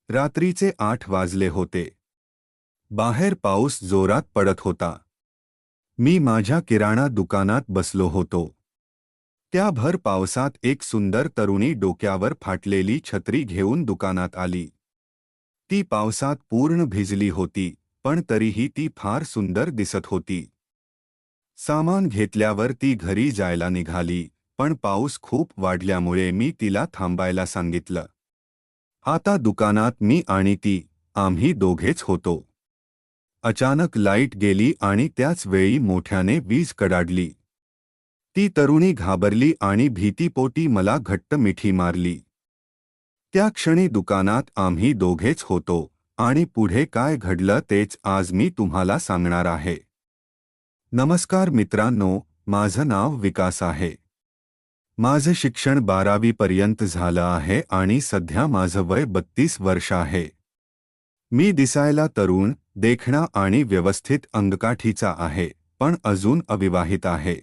रात्रीचे 8 वाजले होते. बाहेर पाऊस जोरात पडत होता. मी माझ्या किराणा दुकानात बसलो होतो. त्या भर पावसात एक सुंदर तरुणी डोक्यावर फाटलेली छत्री घेऊन दुकानात आली. ती पावसात पूर्ण भिजली होती, पण तरीही ती फार सुंदर दिसत होती. सामान घेतल्यावर ती घरी जायला निघाली, पण पाऊस खूप वाढल्यामुळे मी तिला थांबायला सांगितलं. आता दुकानात मी आणि ती, आम्ही दोघेच होतो. अचानक लाईट गेली आणि त्याच वेळी मोठ्याने वीज कडाडली. ती तरुणी घाबरली आणि भीतीपोटी मला घट्ट मिठी मारली. त्या क्षणी दुकानात आम्ही दोघेच होतो आणि पुढे काय घडलं तेच आज मी तुम्हाला सांगणार आहे. नमस्कार मित्रांनो, माझं नाव विकास आहे. माझं शिक्षण 12वी पर्यंत झालं आहे आणि सध्या माझं वय 32 वर्ष आहे. मी दिसायला तरुण, देखणा आणि व्यवस्थित अंगकाठीचा आहे, पण अजून अविवाहित आहे.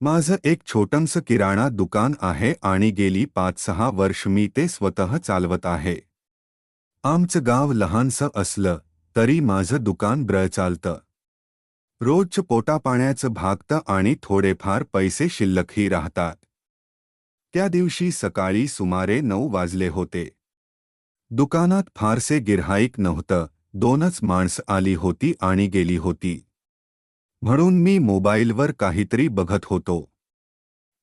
माझं एक छोटंसं किराणा दुकान आहे आणि गेली 5-6 वर्ष मी ते स्वतः चालवत आहे. आमचं गाव लहानसं असलं तरी माझं दुकान बरं चालतं. रोजचं पोटापाण्याचं भागतं आणि थोडेफार पैसे शिल्लकही राहतात. त्या दिवशी सकाळी सुमारे 9 वाजले होते. दुकानात फारसे गिऱ्हाईक नव्हतं, 2च माणसं आली होती आणि गेली होती. म्हणून मी मोबाईलवर काहीतरी बघत होतो.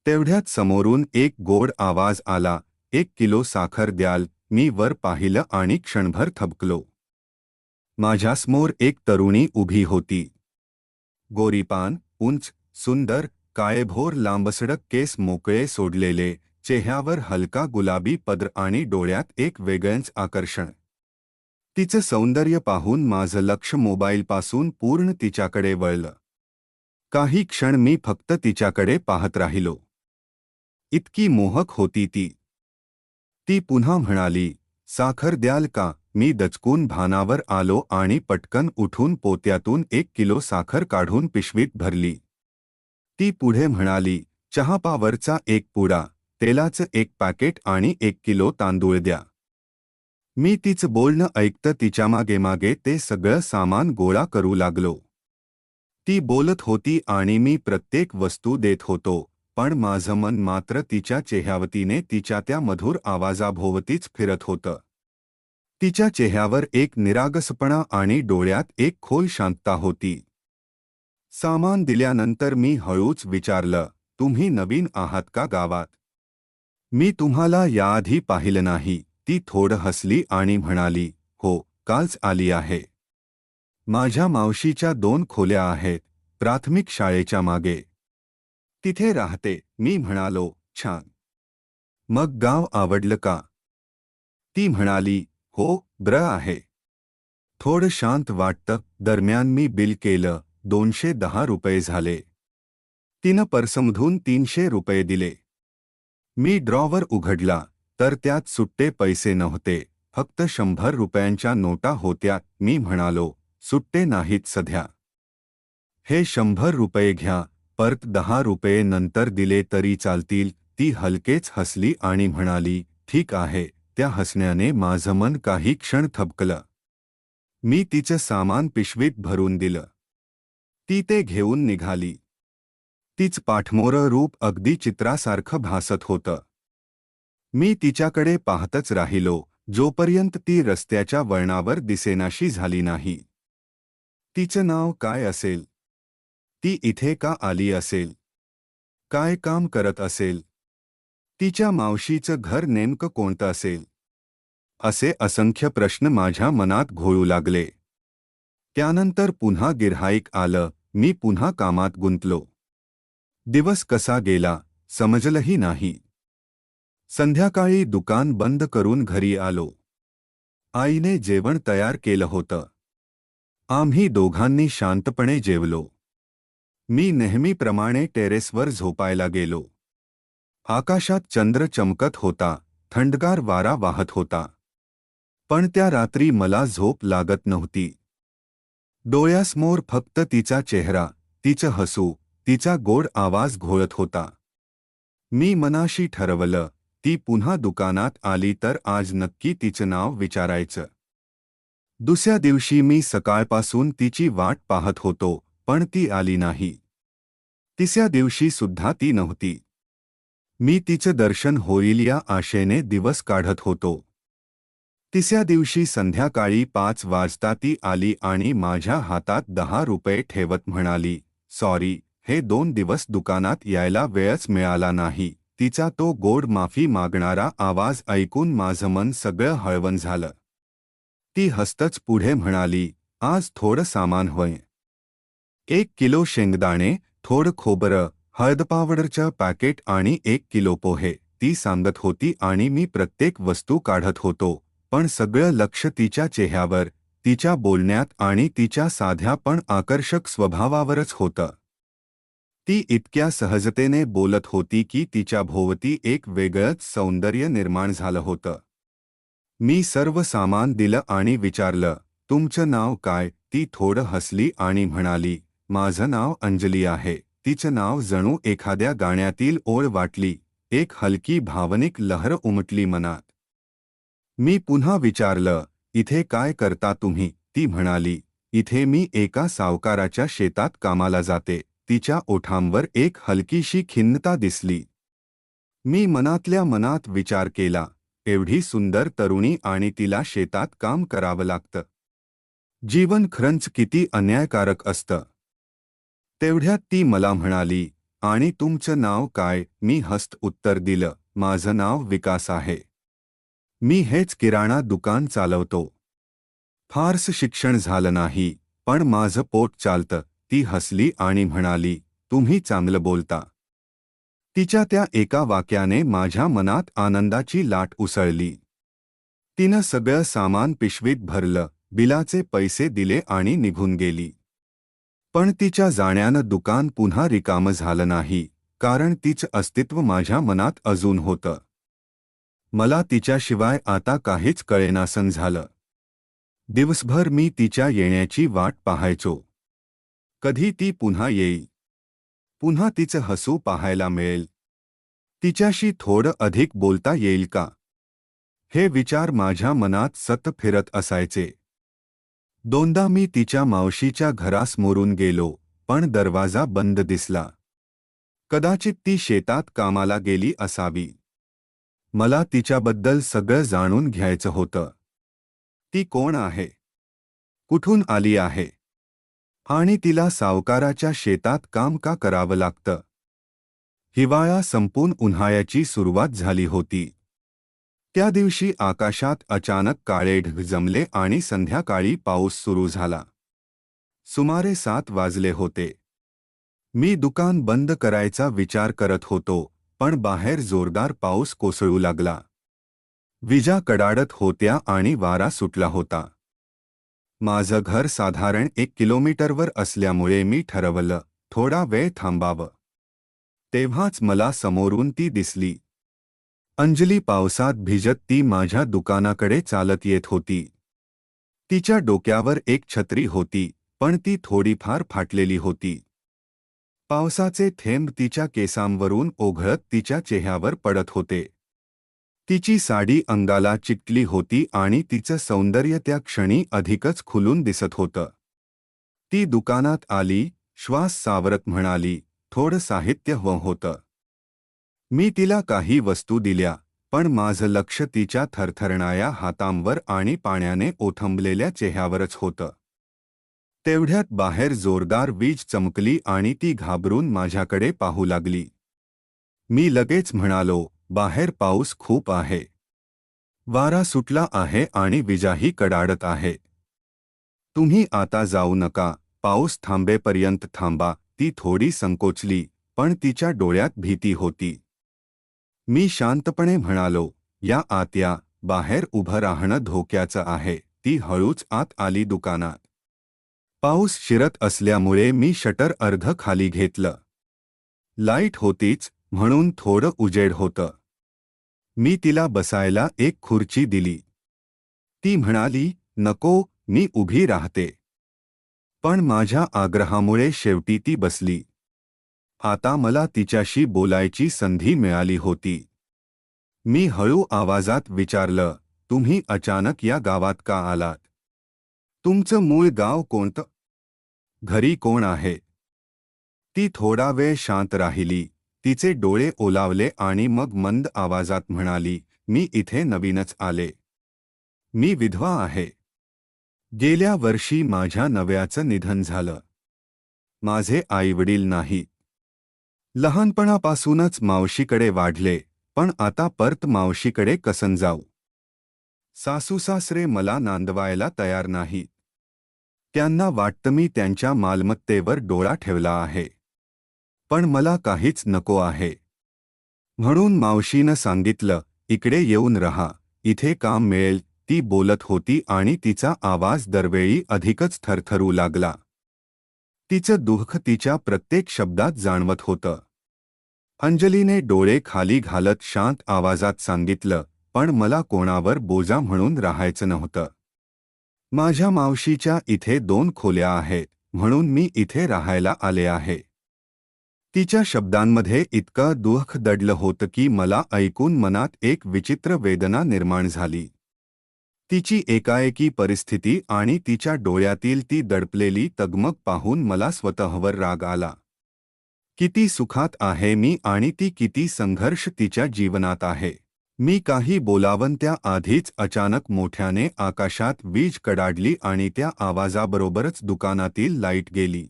तेवढ्यात समोरून एक गोड आवाज आला, 1 किलो साखर द्याल? मी वर पाहिलं आणि क्षणभर थबकलो. माझ्यासमोर एक तरुणी उभी होती. गोरीपान, उंच, सुंदर, काळेभोर लांबसडक केस मोकळे सोडलेले, चेहऱ्यावर हलका गुलाबी पदर आणि डोळ्यात एक वेगळंच आकर्षण. तिचं सौंदर्य पाहून माझं लक्ष मोबाईलपासून पूर्ण तिच्याकडे वळलं. काही क्षण मी फक्त तिच्याकडे पाहत राहिलो. इतकी मोहक होती ती. ती पुन्हा म्हणाली, साखर द्याल का? मी दचकून भानावर आलो आणि पटकन उठून पोत्यातून 1 किलो साखर काढून पिशवीत भरली. ती पुढे म्हणाली, चहापावरचा एक पुडा, तेलाचं एक पॅकेट आणि 1 किलो तांदूळ द्या. मी तिचं बोलणं ऐकतं तिच्यामागे मागे ते सगळं सामान गोळा करू लागलो. ती बोलत होती आणि मी प्रत्येक वस्तू देत होतो, पण माझं मन मात्र तिच्या चेहऱ्यावतीने तिच्या त्या मधुर आवाजाभोवतीच फिरत होतं. तिच्या चेहऱ्यावर एक निरागसपणा आणि डोळ्यात एक खोल शांतता होती. सामान दिल्यानंतर मी हळूच विचारलं, तुम्ही नवीन आहात का गावात? मी तुम्हाला याआधी पाहिलं नाही. ती थोडं हसली आणि म्हणाली, हो, कालच आली आहे. माझ्या मावशीच्या 2 खोल्या आहेत, प्राथमिक शाळेच्या मागे. तिथे राहते. मी म्हणालो, छान. मग गाव आवडलं का? ती म्हणाली, हो, बरं आहे. थोडं शांत वाटतं. दरम्यान मी बिल केलं, 210 रुपये झाले. तिनं पर्समधून 300 रुपये दिले. मी ड्रॉवर उघडला, तर त्यात सुट्टे पैसे नव्हते, फक्त 100 रुपयांच्या नोटा होत्या. मी म्हणालो, सुट्टे नाहीत सध्या. हे 100 रुपये घ्या, परत 10 रुपये नंतर दिले तरी चालतील. ती हलकेच हसली आणि म्हणाली, ठीक आहे. त्या हसण्याने माझं मन काही क्षण थबकलं. मी तिचं सामान पिशवीत भरून दिलं. ती ते घेऊन निघाली. तीच पाठमोरं रूप अगदी चित्रासारखं भासत होतं. मी तिच्याकडे पाहतच राहिलो, जोपर्यंत ती रस्त्याच्या वळणावर दिसेनाशी झाली नाही. तिचं नाव काय असेल? ती इथे का आली असेल? काय काम करत असेल? तिच्या मावशीचं घर नेमकं कोणतं असेल? असे असंख्य प्रश्न माझ्या मनात घोळू लागले. त्यानंतर पुन्हा गिऱ्हाईक आलं. मी पुन्हा कामात गुंतलो. दिवस कसा गेला, समजलंही नाही. संध्याकाळी दुकान बंद करून घरी आलो. आईने जेवण तयार केलं होतं. आम्ही दोघांनी शांतपणे जेवलो. मी नेहमीप्रमाणे टेरेसवर झोपायला गेलो. आकाशात चंद्र चमकत होता, थंडगार वारा वाहत होता. पण त्या रात्री मला झोप लागत नव्हती. डोळ्यासमोर फक्त तिचा चेहरा, तिचं हसू, तिचा गोड आवाज घोळत होता. मी मनाशी ठरवलं, ती पुन्हा दुकानात आली तर आज नक्की तिचं नाव विचारायचं. दुसऱ्या दिवशी मी सकाळपासून तिची वाट पाहत होतो, पण ती आली नाही. तिसऱ्या दिवशी सुद्धा ती नव्हती. मी तिचं दर्शन होईल या आशेने दिवस काढत होतो. तिसऱ्या दिवशी संध्याकाळी 5 वाजता ती आली आणि माझ्या हातात 10 रुपये ठेवत म्हणाली, "सॉरी, हे 2 दिवस दुकानात यायला वेळच मिळाला नाही." तिचा तो गोड माफी मागणारा आवाज ऐकून माझं मन सगळं हळवण झालं. ती हसतच पुढे म्हणाली, "आज थोडं सामान हवंय. 1 किलो शेंगदाणे, थोडं खोबरं, हळद पावडरचं पॅकेट आणि 1 किलो पोहे." ती सांगत होती आणि मी प्रत्येक वस्तू काढत होतो, पण सगळं लक्ष तिच्या चेहऱ्यावर, तिच्या बोलण्यात आणि तिच्या साध्या पण आकर्षक स्वभावावरच होतं. ती इतक्या सहजतेने बोलत होती की तिच्या भोवती एक वेगळंच सौंदर्य निर्माण झालं होतं. मी सर्व सामान दिलं आणि विचारलं, "तुमचं नाव काय?" ती थोडं हसली आणि म्हणाली, "माझं नाव अंजली आहे." तिचं नाव जणू एखाद्या गाण्यातील ओळ वाटली, एक हलकी भावनिक लहर उमटली मनात. मी पुन्हा विचारलं, "इथे काय करता तुम्ही?" ती म्हणाली, "इथे मी एका सावकाराच्या शेतात कामाला जाते." तिच्या ओठांवर एक हलकीशी खिन्नता दिसली. मी मनातल्या मनात विचार केला, एवढी सुंदर तरुणी आणि तिला शेतात काम करावं लागतं. जीवन खरंच किती अन्यायकारक असतं. तेवढ्यात ती मला म्हणाली, "आणि तुमचं नाव काय?" मी हसत उत्तर दिलं, "माझं नाव विकास आहे. मी हेच किराणा दुकान चालवतो. फारसं शिक्षण झालं नाही, पण माझं पोट चालतं." ती हसली आणि म्हणाली, "तुम्ही चांगलं बोलता." तिच्या त्या एका वाक्याने माझ्या मनात आनंदाची लाट उसळली. तिनं सगळं सामान पिशवीत भरलं, बिलाचे पैसे दिले आणि निघून गेली. पण तिच्या जाण्यानं दुकान पुन्हा रिकामं झालं नाही, कारण तिचं अस्तित्व माझ्या मनात अजून होतं. मला तिच्याशिवाय आता काहीच कळेनासं झालं. दिवसभर मी तिच्या येण्याची वाट पाहायचो. कधी ती पुन्हा येईल? पुन्हा तिचं हसू पाहायला मिळेल? तिच्याशी थोडं अधिक बोलता येईल का? हे विचार माझ्या मनात सतत फिरत असायचे. दोनदा मी तिच्या मावशीच्या घरासमोरून गेलो, पण दरवाजा बंद दिसला. कदाचित ती शेतात कामाला गेली असावी. मला तिच्याबद्दल सगळं जाणून घ्यायचं होतं. ती कोण आहे? कुठून आली आहे? आणि तिला सावकाराच्या शेतात काम का करावं लागतं? हिवाळा संपून उन्हाळ्याची सुरुवात झाली होती. त्या दिवशी आकाशात अचानक काळे ढग जमले आणि संध्याकाळी पाऊस सुरू झाला. सुमारे 7 वाजले होते. मी दुकान बंद करायचा विचार करत होतो, पण बाहेर जोरदार पाऊस कोसळू लागला. विजा कडाडत होत्या आणि वारा सुटला होता. माझं घर साधारण 1 किलोमीटरवर असल्यामुळे मी ठरवलं, थोडा वेळ थांबावं. तेव्हाच मला समोरून ती दिसली. अंजली पावसात भिजत ती माझ्या दुकानाकडे चालत येत होती. तिच्या डोक्यावर एक छत्री होती, पण ती थोडीफार फाटलेली होती. पावसाचे थेंब तिच्या केसांवरून ओघळत तिच्या चेहऱ्यावर पडत होते. तिची साडी अंगाला चिकटली होती आणि तिचं सौंदर्य त्या क्षणी अधिकच खुलून दिसत होतं. ती दुकानात आली, श्वास सावरत म्हणाली, "थोडं साहित्य हवं होतं." मी तिला काही वस्तू दिल्या, पण माझं लक्ष तिच्या थरथरणाऱ्या हातांवर आणि पाण्याने ओथंबलेल्या चेहऱ्यावरच होतं. तेवढ्यात बाहेर जोरदार वीज चमकली आणि ती घाबरून माझ्याकडे पाहू लागली. मी लगेच म्हणालो, "बाहेर पाऊस खूप आहे. वारा सुटला आहे आणि विजाही कडाडत आहे. तुम्ही आता जाऊ नका, पाऊस थांबेपर्यंत थांबा." ती थोडी संकोचली, पण तिच्या डोळ्यात भीती होती. मी शांतपणे म्हणालो, "या आत या, बाहेर उभं राहणं धोक्याचं आहे." ती हळूच आत आली दुकानात. पाऊस शिरत असल्यामुळे मी शटर अर्ध खाली घेतलं. लाईट होतीच, म्हणून थोडं उजेड होतं. मी तिला बसायला एक खुर्ची दिली. ती म्हणाली, "नको, मी उभी राहते." पण माझ्या आग्रहामुळे शेवटी ती बसली. आता मला तिच्याशी बोलायची संधी मिळाली होती. मी हळू आवाजात विचारलं, तुम्ही अचानक या गावात का आलात? तुमचं मूळ गाव कोणतं? घरी कोण आहे? ती थोडा वेळ शांत राहिली. तिचे डोळे ओलावले आणि मग मंद आवाजात म्हणाली, मी इथे नवीनच आले. मी विधवा आहे. गेल्या वर्षी माझ्या नव्याचं निधन झालं. माझे आईवडील नाहीत. लहानपणापासूनच मावशीकडे वाढले, पण आता परत मावशीकडे कसन जाऊ? सासूसासरे मला नांदवायला तयार नाहीत. त्यांना वाटतं मी त्यांच्या मालमत्तेवर डोळा ठेवला आहे. पण मला काहीच नको आहे. म्हणून मावशीनं सांगितलं, इकडे येऊन रहा, इथे काम मिळेल. ती बोलत होती आणि तिचा आवाज दरवेळी अधिकच थरथरू लागला. तिचं दुःख तिच्या प्रत्येक शब्दात जाणवत होतं. अंजलीने डोळे खाली घालत शांत आवाजात सांगितलं, पण मला कोणावर बोजा म्हणून राहायचं नव्हतं. माझ्या मावशीच्या इथे 2 खोल्या आहेत, म्हणून मी इथे राहायला आले आहे. तिच्या शब्दांमध्ये इतकं दुःख दडलं होतं की मला ऐकून मनात एक विचित्र वेदना निर्माण झाली. तिची एकाएकी परिस्थिती आणि तिच्या डोळ्यातील ती दडपलेली तगमग पाहून मला स्वतःवर राग आला. किती सुखात आहे मी आणि ती किती संघर्ष तिच्या जीवनात आहे. मी काही बोलावं त्या आधीच अचानक मोठ्याने आकाशात वीज कडाडली आणि त्या आवाजाबरोबरच दुकानातील लाईट गेली.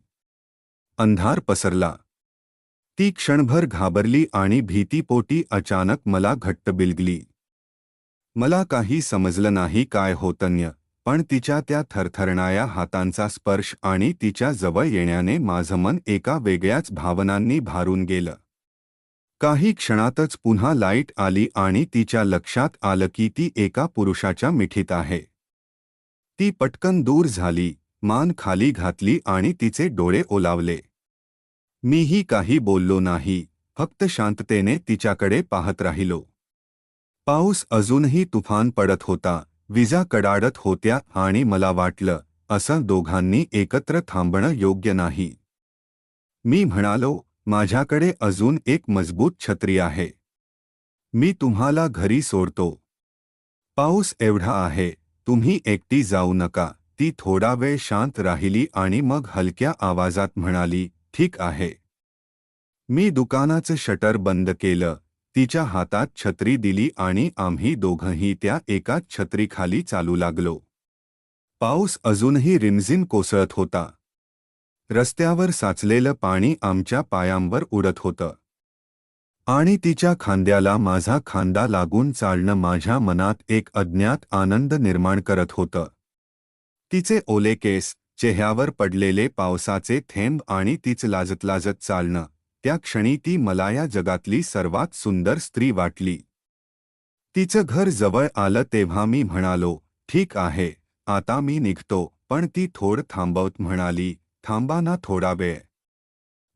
अंधार पसरला. ती क्षणभर घाबरली आणि भीतीपोटी अचानक मला घट्ट बिलगली. मला काही समजलं नाही काय होतंय, पण तिच्या त्या थरथरणाऱ्या हातांचा स्पर्श आणि तिच्या जवळ येण्याने माझं मन एका वेगळ्याच भावनांनी भारून गेलं. काही क्षणातच पुन्हा लाईट आली आणि तिच्या लक्षात आलं की ती एका पुरुषाच्या मिठीत आहे. ती पटकन दूर झाली, मान खाली घातली आणि तिचे डोळे ओलावले. मीही काही बोललो नाही, फक्त शांततेने तिच्याकडे पाहत राहिलो. पाऊस अजूनही तुफान पडत होता, विजा कडाडत होत्या आणि मला वाटलं, असं दोघांनी एकत्र थांबणं योग्य नाही. मी म्हणालो, माझ्याकडे अजून एक मजबूत छत्री आहे. मी तुम्हाला घरी सोडतो. पाऊस एवढा आहे, तुम्ही एकटी जाऊ नका. ती थोडा वेळ शांत राहिली आणि मग हलक्या आवाजात म्हणाली, ठीक आहे. मी दुकानाचं शटर बंद केलं, तिच्या हातात छत्री दिली आणि आम्ही दोघंही त्या एकाच छत्रीखाली चालू लागलो. पाऊस अजूनही रिमझिम कोसळत होता. रस्त्यावर साचलेलं पाणी आमच्या पायांवर उडत होतं. आणि तिच्या खांद्याला माझा खांदा लागून चालणं माझ्या मनात एक अज्ञात आनंद निर्माण करत होतं. तिचे ओले केस, चेहऱ्यावर पडलेले पावसाचे थेंब आणि तीच लाजत लाजत चालणं, त्या क्षणी ती मला या जगातली सर्वात सुंदर स्त्री वाटली. तिचं घर जवळ आलं तेव्हा मी म्हणालो, ठीक आहे, आता मी निघतो. पण ती थोडं थांबवत म्हणाली, थांबा ना थोडा वेळ.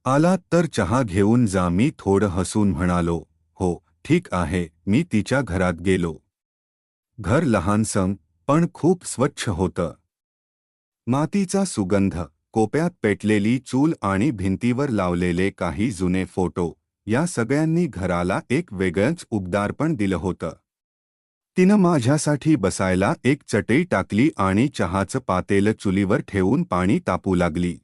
आलात तर चहा घेऊन जा. मी थोडं हसून म्हणालो, हो ठीक आहे. मी तिच्या घरात गेलो. घर लहानसं पण खूप स्वच्छ होतं. मातीचा सुगंध, कोप्यात पेटलेली चूल आणि भिंतीवर लावलेले काही जुने फोटो, या सगळ्यांनी घराला एक वेगळंच उबदारपण दिलं होतं. तिनं माझ्यासाठी बसायला एक चटई टाकली आणि चहाचं पातेलं चुलीवर ठेवून पाणी तापू लागली.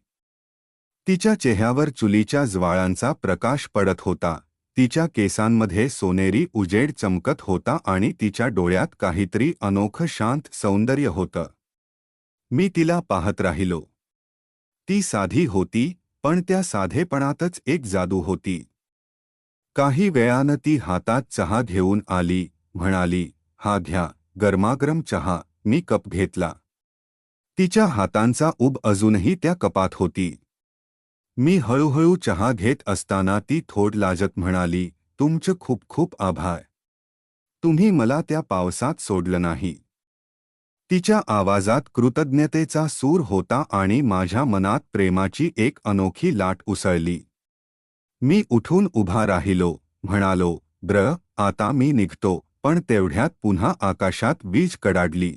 तिच्या चेहऱ्यावर चुलीच्या ज्वाळांचा प्रकाश पडत होता. तिच्या केसांमध्ये सोनेरी उजेड चमकत होता आणि तिच्या डोळ्यात काहीतरी अनोखं शांत सौंदर्य होतं. मी तिला पाहत राहिलो. ती साधी होती, पण त्या साधेपणातच एक जादू होती. काही वेळानं ती हातात चहा घेऊन आली, म्हणाली, हा घ्या, गरमागरम चहा. मी कप घेतला. तिच्या हातांचा उब अजूनही त्या कपात होती. मी हळूहळू चहा घेत असताना ती थोड लाजत म्हणाली, तुमचं खूप खूप आभार. तुम्ही मला त्या पावसात सोडलं नाही. तिच्या आवाजात कृतज्ञतेचा सूर होता आणि माझ्या मनात प्रेमाची एक अनोखी लाट उसळली. मी उठून उभा राहिलो, म्हणालो, आता मी निघतो. पण तेवढ्यात पुन्हा आकाशात वीज कडाडली.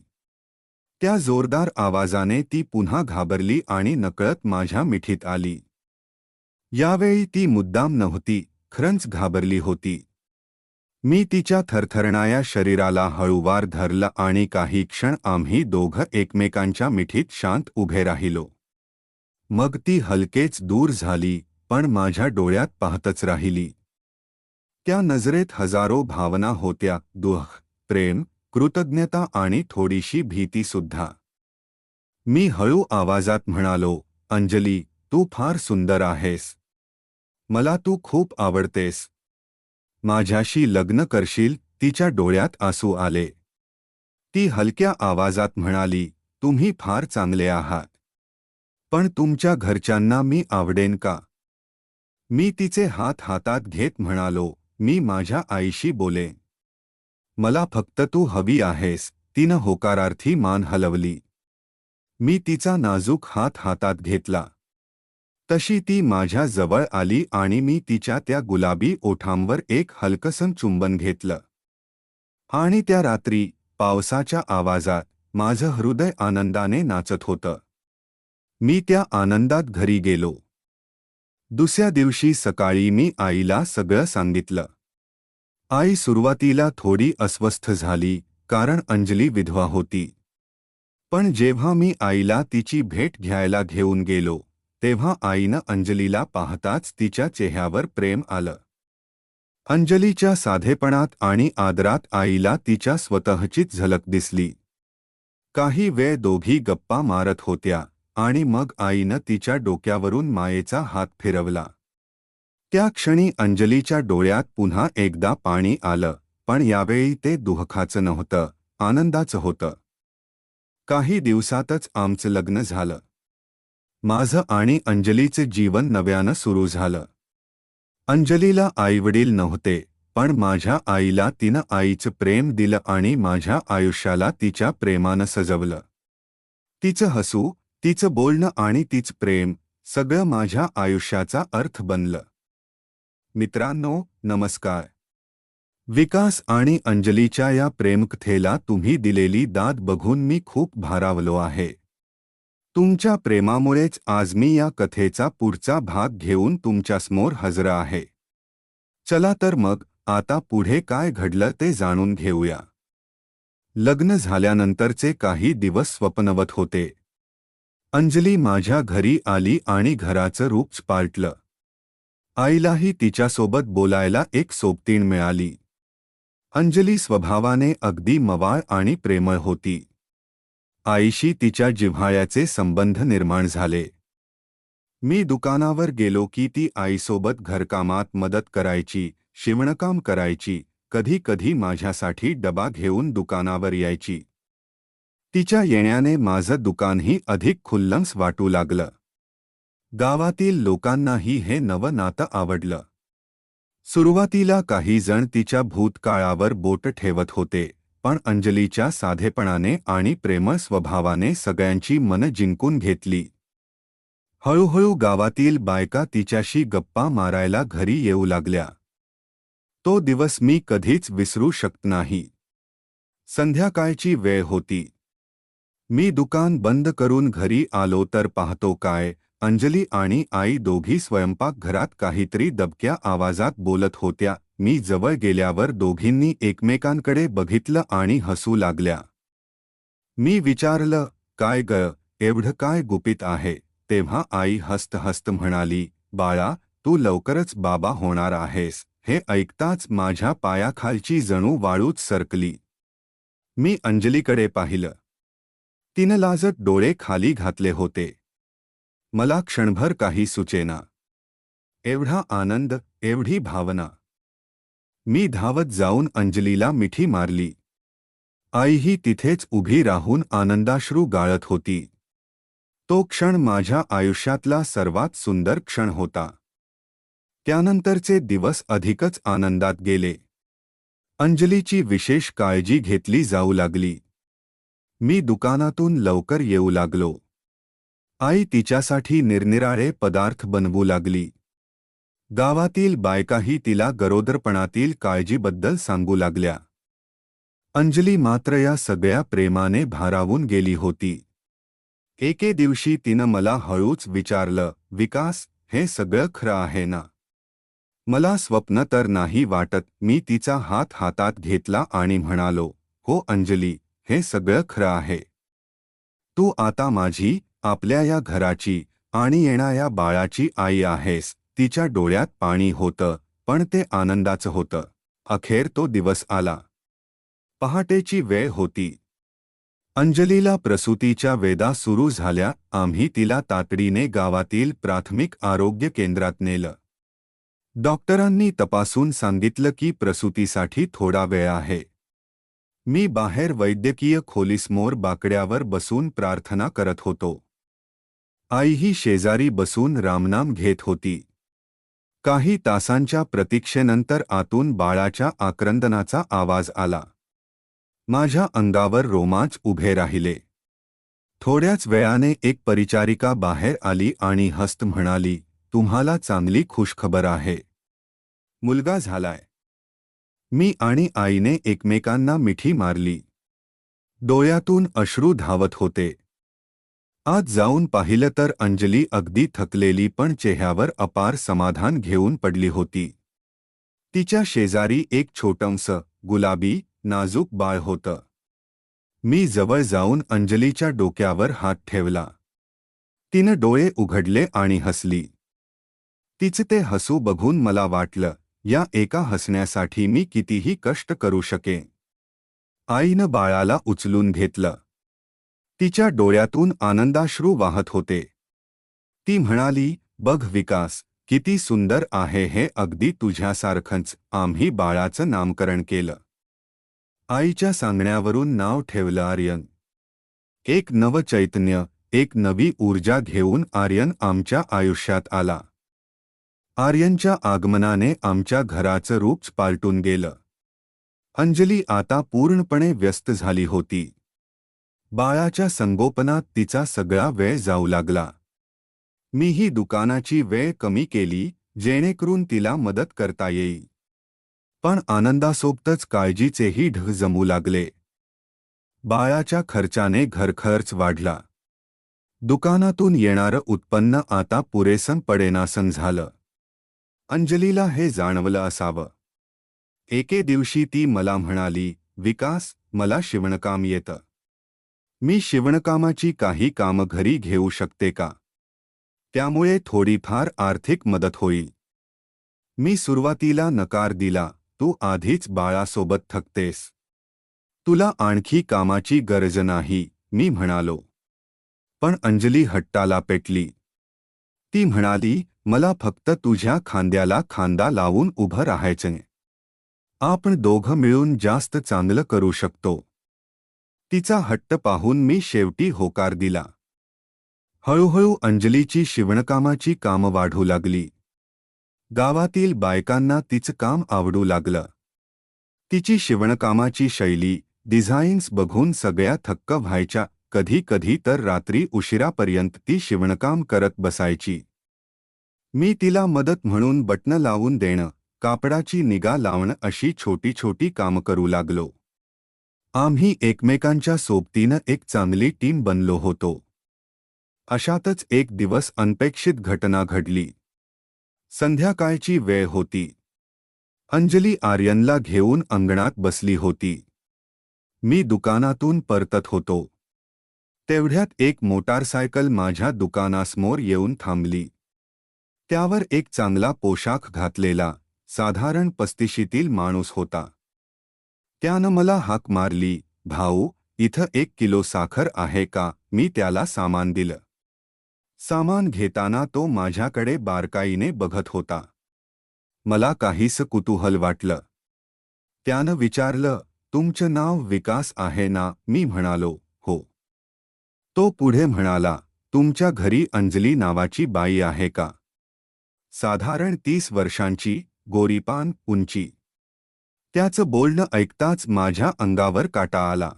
त्या जोरदार आवाजाने ती पुन्हा घाबरली आणि नकळत माझ्या मिठीत आली. यावेळी ती मुद्दाम नव्हती, खरंच घाबरली होती. मी तिच्या थरथरणाऱ्या शरीराला हळूवार धरलं आणि काही क्षण आम्ही दोघं एकमेकांच्या मिठीत शांत उभे राहिलो. मग ती हलकेच दूर झाली, पण माझ्या डोळ्यात पाहतच राहिली. त्या नजरेत हजारो भावना होत्या, दुःख, प्रेम, कृतज्ञता आणि थोडीशी भीतीसुद्धा. मी हळू आवाजात म्हणालो, अंजली, तू फार सुंदर आहेस. मला तू खूप आवडतेस. माझ्याशी लग्न करशील? तिच्या डोळ्यात आसू आले. ती हलक्या आवाजात म्हणाली, तुम्ही फार चांगले आहात. पण तुमच्या घरच्यांना मी आवडेन का? मी तिचे हात हातात घेत म्हणालो, मी माझ्या आईशी बोलेन. मला फक्त तू हवी आहेस. तिनं होकारार्थी मान हलवली. मी तिचा नाजूक हात हातात घेतला. तशी ती माझ्या जवळ आली आणि मी तिच्या त्या गुलाबी ओठांवर एक हलकसं चुंबन घेतलं. आणि त्या रात्री, पावसाच्या आवाजात, माझं हृदय आनंदाने नाचत होतं. मी त्या आनंदात घरी गेलो. दुसऱ्या दिवशी सकाळी मी आईला सगळं सांगितलं. आई सुरुवातीला थोडी अस्वस्थ झाली, कारण अंजली विधवा होती. पण जेव्हा मी आईला तिची भेट घ्यायला घेऊन गेलो, तेव्हा आईनं अंजलीला पाहताच तिच्या चेहऱ्यावर प्रेम आलं. अंजलीच्या साधेपणात आणि आदरात आईला तिच्या स्वतःचीच झलक दिसली. काही वेळ दोघी गप्पा मारत होत्या, आणि मग आईनं तिच्या डोक्यावरून मायेचा हात फिरवला. त्या क्षणी अंजलीच्या डोळ्यात पुन्हा एकदा पाणी आलं, पण यावेळी ते दुःखाचं नव्हतं, आनंदाचं होतं. काही दिवसातच आमचं लग्न झालं. माझं आणि अंजलीचं जीवन नव्यानं सुरू झालं. अंजलीला आईवडील नव्हते, पण माझ्या आईला तिनं आईचं प्रेम दिलं आणि माझ्या आयुष्याला तिच्या प्रेमानं सजवलं. तिचं हसू, तिचं बोलणं आणि तिचं प्रेम, सगळं माझ्या आयुष्याचा अर्थ बनलं. मित्रांनो, नमस्कार. विकास आणि अंजलीच्या या प्रेमकथेला तुम्ही दिलेली दाद बघून मी खूप भारावलो आहे. तुमच्या प्रेमामुळेच आज मी या कथेचा पुढचा भाग घेऊन तुमच्यासमोर हजर आहे. चला तर मग, आता पुढे काय घडलं ते जाणून घेऊया. लग्न झाल्यानंतरचे काही दिवस स्वप्नवत होते. अंजली माझ्या घरी आली आणि घराचं रूप पालटलं. आईलाही तिच्यासोबत बोलायला एक सोबतीण मिळाली. अंजली स्वभावाने अगदी मवाळ आणि प्रेमळ होती. आईशी तिच्या जिव्हाळ्याचे संबंध निर्माण झाले. मी दुकानावर गेलो की ती आईसोबत घरकामात मदत करायची, शिवणकाम करायची, कधी कधी माझ्यासाठी डबा घेऊन दुकानावर यायची. तिच्या येण्याने माझं दुकानही अधिक खुल्लस वाटू लागलं. गावातील लोकांनाही हे नवं नातं आवडलं. सुरुवातीला काही जण तिच्या भूतकाळावर बोट ठेवत होते, पण अंजलीच्या साधेपणाने आणि प्रेमळ स्वभावाने सगळ्यांची मनं जिंकून घेतली. हळूहळू गावातील बायका तिच्याशी गप्पा मारायला घरी येऊ लागल्या. तो दिवस मी कधीच विसरू शकत नाही. संध्याकाळची वेळ होती. मी दुकान बंद करून घरी आलो तर पाहतो काय, अंजली आणि आई दोघी स्वयंपाकघरात काहीतरी दबक्या आवाजात बोलत होत्या. मी जवळ गेल्यावर दोघींनी एकमेकांकडे बघितलं आणि हसू लागल्या. मी विचारलं, काय ग, एवढं काय गुपित आहे? तेव्हा आई हसत हसत म्हणाली, बाळा, तू लवकरच बाबा होणार आहेस. हे ऐकताच माझ्या पायाखालची जणू वाळूच सरकली. मी अंजलीकडे पाहिलं. तिनं लाजत डोळे खाली घातले होते. मला क्षणभर काही सुचेना. एवढा आनंद, एवढी भावना. मी धावत जाऊन अंजलीला मिठी मारली. आईही तिथेच उभी राहून आनंदाश्रू गाळत होती. तो क्षण माझ्या आयुष्यातला सर्वात सुंदर क्षण होता. त्यानंतरचे दिवस अधिकच आनंदात गेले. अंजलीची विशेष काळजी घेतली जाऊ लागली. मी दुकानातून लवकर येऊ लागलो. आई तिच्यासाठी निरनिराळे पदार्थ बनवू लागली. गावातील बायकाही तिला गरोदरपणातील काळजीबद्दल सांगू लागल्या. अंजली मात्र या सगळ्या प्रेमाने भारावून गेली होती. एके दिवशी तिनं मला हळूच विचारलं, विकास, हे सगळं खरं आहे ना? मला स्वप्न तर नाही वाटत. मी तिचा हात हातात घेतला आणि म्हणालो, हो अंजली, हे सगळं खरं आहे. तू आता माझी, आपल्या या घराची आणि येणाऱ्या बाळाची आई आहेस. तिच्या डोळ्यात पाणी होतं, पण ते आनंदाचं होतं. अखेर तो दिवस आला. पहाटेची वेळ होती. अंजलीला प्रसूतीच्या वेदा सुरू झाल्या. आम्ही तिला तातडीने गावातील प्राथमिक आरोग्य केंद्रात नेलं. डॉक्टरांनी तपासून सांगितलं की प्रसूतीसाठी थोडा वेळ आहे. मी बाहेर वैद्यकीय खोलीसमोर बाकड्यावर बसून प्रार्थना करत होतो. आईही शेजारी बसून रामनाम घेत होती. काही तासांच्या प्रतीक्षेनंतर आतून बाळाच्या आक्रंदनाचा आवाज आला. माझ्या अंगावर रोमांच उभे राहिले. थोड्याच वेळाने एक परिचारिका बाहेर आली आणि हसत म्हणाली, तुम्हाला चांगली खुशखबर आहे. मुलगा झालाय. मी आणि आईने एकमेकांना मिठी मारली. डोळ्यातून अश्रू धावत होते. आत जाऊन पाहिलं तर अंजली अगदी थकलेली पण चेहऱ्यावर अपार समाधान घेऊन पडली होती. तिच्या शेजारी एक छोटंसं, गुलाबी, नाजूक बाळ होतं. मी जवळ जाऊन अंजलीच्या डोक्यावर हात ठेवला. तिनं डोळे उघडले आणि हसली. तिचे ते हसू बघून मला वाटलं, या एका हसण्यासाठी मी कितीही कष्ट करू शकेन. आईनं बाळाला उचलून घेतलं. तिच्या डोळ्यातून आनंदाश्रू वाहत होते. ती म्हणाली, बघ विकास, किती सुंदर आहे हे, अगदी तुझ्यासारखंच. आम्ही बाळाचं नामकरण केलं. आईच्या सांगण्यावरून नाव ठेवलं आर्यन. एक नवं चैतन्य, एक नवी ऊर्जा घेऊन आर्यन आमच्या आयुष्यात आला. आर्यनच्या आगमनाने आमच्या घराचं रूप पालटून गेलं. अंजली आता पूर्णपणे व्यस्त झाली होती. बाळाच्या संगोपनात तिचा सगळा वेळ जाऊ लागला. मीही दुकानाची वेळ कमी केली, जेणेकरून तिला मदत करता येईल. पण आनंदासोबतच काळजीचेही ढग जमू लागले. बाळाच्या खर्चाने घरखर्च वाढला. दुकानातून येणारं उत्पन्न आता पुरेसं पडेनासं झालं. अंजलीला हे जाणवलं असावं. एके दिवशी ती मला म्हणाली, विकास, मला शिवणकाम येतं. मी शिवणकामाची काही कामं घरी घेऊ शकते का? त्यामुळे थोडीफार आर्थिक मदत होईल. मी सुरुवातीला नकार दिला. तू आधीच बाळासोबत थकतेस. तुला आणखी कामाची गरज नाही, मी म्हणालो. पण अंजली हट्टाला पेटली. ती म्हणाली, मला फक्त तुझ्या खांद्याला खांदा लावून उभं राहायचंय. आपण दोघं मिळून जास्त चांगलं करू शकतो. तिचा हट्ट पाहून मी शेवटी होकार दिला. हळूहळू अंजलीची शिवणकामाची कामं वाढू लागली. गावातील बायकांना तिचं काम आवडू लागलं. तिची शिवणकामाची शैली, डिझाईन्स बघून सगळ्या थक्क व्हायच्या. कधी कधी तर रात्री उशिरापर्यंत ती शिवणकाम करत बसायची. मी तिला मदत म्हणून बटणं लावून देणं, कापडाची निगा लावणं अशी छोटी छोटी कामं करू लागलो. आम्ही एकमेकांच्या सोबतीनं एक चांगली टीम बनलो होतो. अशातच एक दिवस अनपेक्षित घटना घडली. संध्याकाळची वेळ होती. अंजली आर्यनला घेऊन अंगणात बसली होती. मी दुकानातून परतत होतो. तेवढ्यात एक मोटारसायकल माझ्या दुकानासमोर येऊन थांबली. त्यावर एक चांगला पोशाख घातलेला, साधारण 35तील माणूस होता. त्यानं मला हाक मारली, भाऊ, इथं 1 किलो साखर आहे का? मी त्याला सामान दिलं. सामान घेताना तो माझ्याकडे बारकाईने बघत होता. मला काहीसं कुतूहल वाटलं. त्यानं विचारलं, तुमचं नाव विकास आहे ना? मी म्हणालो, हो. तो पुढे म्हणाला, तुमच्या घरी अंजली नावाची बाई आहे का? साधारण 30 वर्षांची, गोरीपान, उंची. त्याचं बोलणं ऐकताच माझ्या अंगावर काटा आला.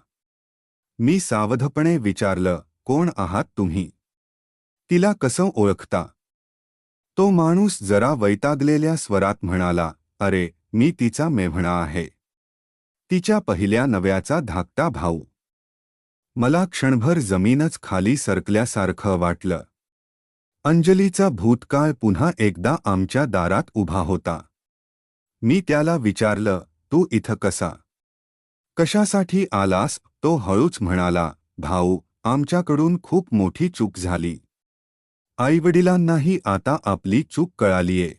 मी सावधपणे विचारलं, कोण आहात तुम्ही? तिला कसं ओळखता? तो माणूस जरा वैतागलेल्या स्वरात म्हणाला, अरे, मी तिचा मेव्हणा आहे. तिच्या पहिल्या नव्याचा धाकटा भाऊ. मला क्षणभर जमीनच खाली सरकल्यासारखं वाटलं. अंजलीचा भूतकाळ पुन्हा एकदा आमच्या दारात उभा होता. मी त्याला विचारलं, तू इथं कशासाठी आलास? तो हळूच म्हणाला, भाऊ, आमच्याकडून खूप मोठी चूक झाली. आईवडिलांनाही आता आपली चूक कळालीये.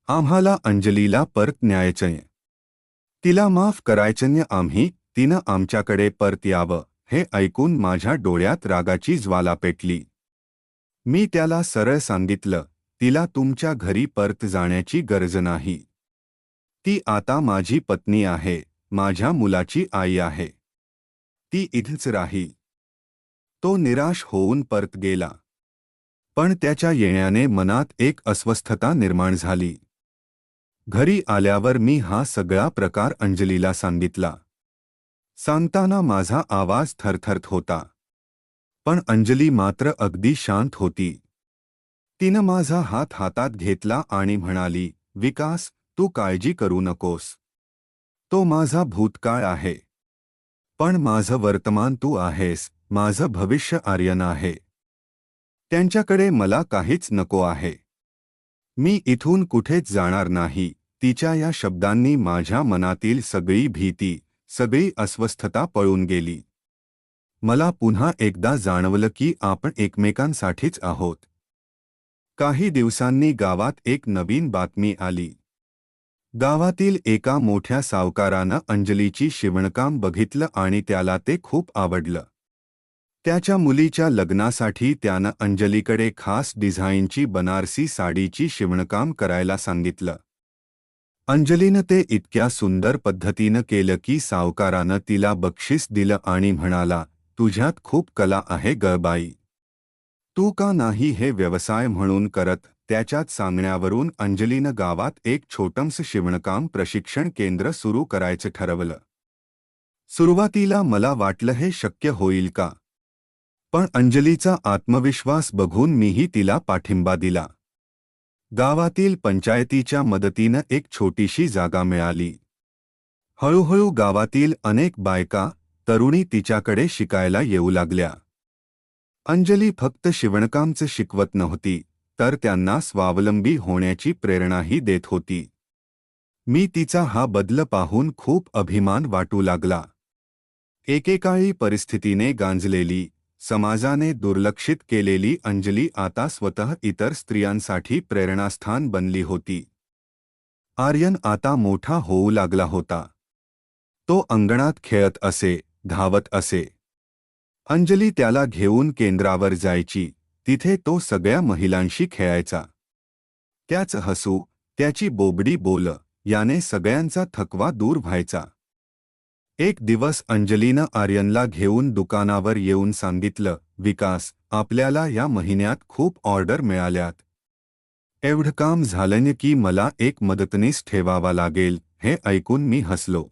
आम्हाला अंजलीला परत न्यायचंय. तिला माफ करायचंय. तिनं आमच्याकडे परत यावं. हे ऐकून माझ्या डोळ्यात रागाची ज्वाला पेटली. मी त्याला सरळ सांगितलं, तिला तुमच्या घरी परत जाण्याची गरज नाही. ती आता माझी पत्नी आहे, माझ्या मुलाची आई आहे. ती इथंच राहील. तो निराश होऊन परत गेला. पण त्याच्या येण्याने मनात एक अस्वस्थता निर्माण झाली. घरी आल्यावर मी हा सगळा प्रकार अंजलीला सांगितला. सांगताना माझा आवाज थरथरत होता. पण अंजली मात्र अगदी शांत होती. तिनं माझा हात हातात घेतला आणि म्हणाली, विकास, तू काळजी करू नकोस. तो माझा भूतकाळ आहे. पण माझं वर्तमान तू आहेस, माझं भविष्य आर्यन आहे. त्यांच्याकडे मला काहीच नको आहे. मी इथून कुठेच जाणार नाही. तिच्या या शब्दांनी माझ्या मनातील सगळी भीती, सगळी अस्वस्थता पळून गेली. मला पुन्हा एकदा जाणवलं की आपण एकमेकांसाठीच आहोत. काही दिवसांनी गावात एक नवीन बातमी आली. गावातील एका मोठ्या सावकारानं अंजलीची शिवणकाम बघितलं आणि त्याला ते खूप आवडलं. त्याच्या मुलीच्या लग्नासाठी त्यानं अंजलीकडे खास डिझाईनची बनारसी साडीची शिवणकाम करायला सांगितलं. अंजलीनं ते इतक्या सुंदर पद्धतीनं केलं की सावकारानं तिला बक्षीस दिलं आणि म्हणाला, तुझ्यात खूप कला आहे ग बाई. तू का नाही हे व्यवसाय म्हणून करत? त्याच्यात सांगण्यावरून अंजलीनं गावात एक छोटंसं शिवणकाम प्रशिक्षण केंद्र सुरू करायचं ठरवलं. सुरुवातीला मला वाटलं हे शक्य होईल का? पण अंजलीचा आत्मविश्वास बघून मीही तिला पाठिंबा दिला. गावातील पंचायतीच्या मदतीनं एक छोटीशी जागा मिळाली. हळूहळू गावातील अनेक बायका, तरुणी तिच्याकडे शिकायला येऊ लागल्या. अंजली फक्त शिवणकामच शिकवत नव्हती, तर त्यांना स्वावलंबी होण्याची प्रेरणाही देत होती. मी तिचा हा बदल पाहून खूप अभिमान वाटू लागला. एकेकाळी परिस्थितीने गांजलेली, समाजाने दुर्लक्षित केलेली अंजली आता स्वतः इतर स्त्रियांसाठी प्रेरणास्थान बनली होती. आर्यन आता मोठा होऊ लागला होता. तो अंगणात खेळत असे, धावत असे. अंजली त्याला घेऊन केंद्रावर जायची. तिथे तो सगळ्या महिलांशी खेळायचा. त्याचं हसू, त्याची बोबडी बोलं याने सगळ्यांचा थकवा दूर व्हायचा. एक दिवस अंजलीनं आर्यनला घेऊन दुकानावर येऊन सांगितलं, विकास, आपल्याला या महिन्यात खूप ऑर्डर मिळाल्यात. एवढं काम झालं की मला एक मदतनीस ठेवावा लागेल. हे ऐकून मी हसलो.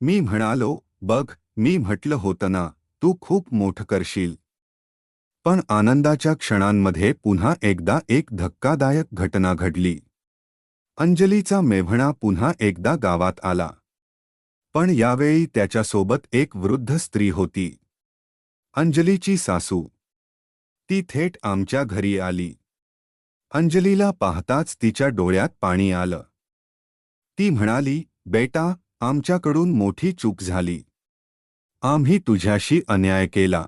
मी म्हणालो, बघ, मी म्हटलं होतं ना, तू खूप मोठं करशील. पण आनंदाच्या क्षणांमध्ये पुन्हा एकदा एक धक्कादायक घटना घडली. अंजलीचा मेव्हणा पुन्हा एकदा गावात आला. पण यावेळी त्याच्यासोबत एक वृद्ध स्त्री होती. अंजलीची सासू. ती थेट आमच्या घरी आली. अंजलीला पाहताच तिच्या डोळ्यात पाणी आलं. ती म्हणाली, बेटा, आमच्याकडून मोठी चूक झाली. आम्ही तुझ्याशी अन्याय केला.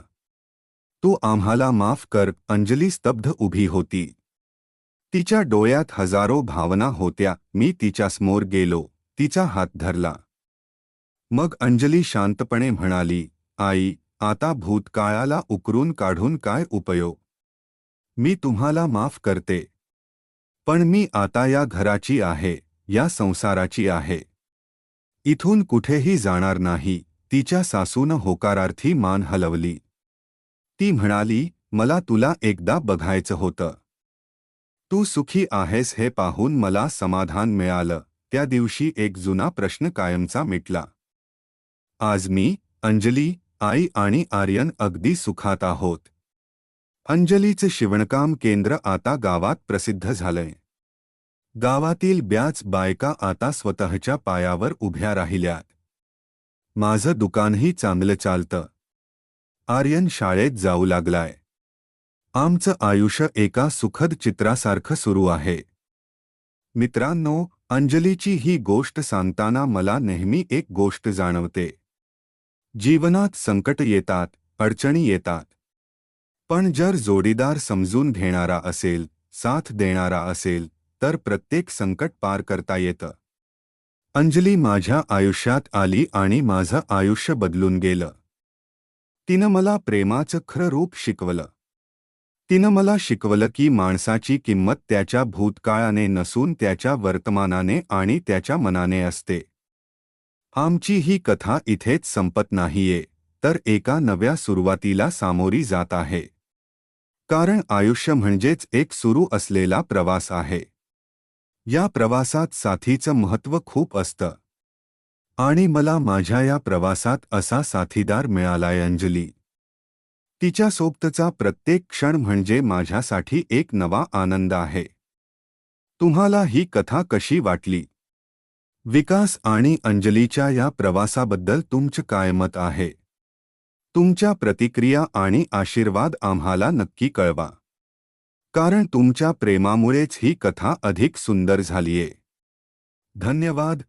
तू आम्हाला माफ कर. अंजली स्तब्ध उभी होती. तिच्या डोळ्यात हजारो भावना होत्या. मी तिच्यासमोर गेलो, तिचा हात धरला. मग अंजली शांतपणे म्हणाली, आई, आता भूतकाळाला उकरून काढून काय उपयोग? मी तुम्हाला माफ करते. पण मी आता या घराची आहे, या संसाराची आहे. इथून कुठेही जाणार नाही. तिच्या सासूनं होकारार्थी मान हलवली. ती म्हणाली, मला तुला एकदा बघायचं होतं. तू सुखी आहेस हे पाहून मला समाधान मिळालं. त्या दिवशी एक जुना प्रश्न कायमचा मिटला. आज मी, अंजली, आई आणि आर्यन अगदी सुखात आहोत. अंजलीचं शिवणकाम केंद्र आता गावात प्रसिद्ध झालंय. गावातील बऱ्याच बायका आता स्वतःच्या पायावर उभ्या राहिल्यात. माझं दुकानही चांगलं चालतं. आर्यन शाळेत जाऊ लागलाय. आमचं आयुष्य एका सुखद चित्रासारखं सुरू आहे. मित्रांनो, अंजलीची ही गोष्ट सांगताना मला नेहमी एक गोष्ट जाणवते. जीवनात संकट येतात, अडचणी येतात. पण जर जोडीदार समजून घेणारा असेल, साथ देणारा असेल, तर प्रत्येक संकट पार करता येतं. अंजली माझ्या आयुष्यात आली आणि माझं आयुष्य बदलून गेलं. तिनं मला प्रेमाचं खरं रूप शिकवलं. तिनं मला शिकवलं की माणसाची किंमत त्याच्या भूतकाळाने नसून त्याच्या वर्तमानाने आणि त्याच्या मनाने असते. आमची ही कथा इथेच संपत नाहीये, तर एका नव्या सुरुवातीला सामोरी जात आहे. कारण आयुष्य म्हणजेच एक सुरू असलेला प्रवास आहे. या प्रवासात साथीचं महत्त्व खूप असतं. आणि मला माझ्या या प्रवासात असा साथीदार मिळालाय अंजली. तिच्यासोबतचा प्रत्येक क्षण म्हणजे माझ्यासाठी एक नवा आनंद आहे. तुम्हाला ही कथा कशी वाटली? विकास आणि अंजलीच्या या प्रवासाबद्दल तुमचं काय मत आहे? तुमच्या प्रतिक्रिया आणि आशीर्वाद आम्हाला नक्की कळवा. कारण तुमच्या प्रेमामुळेच ही कथा अधिक सुंदर झालीये. धन्यवाद.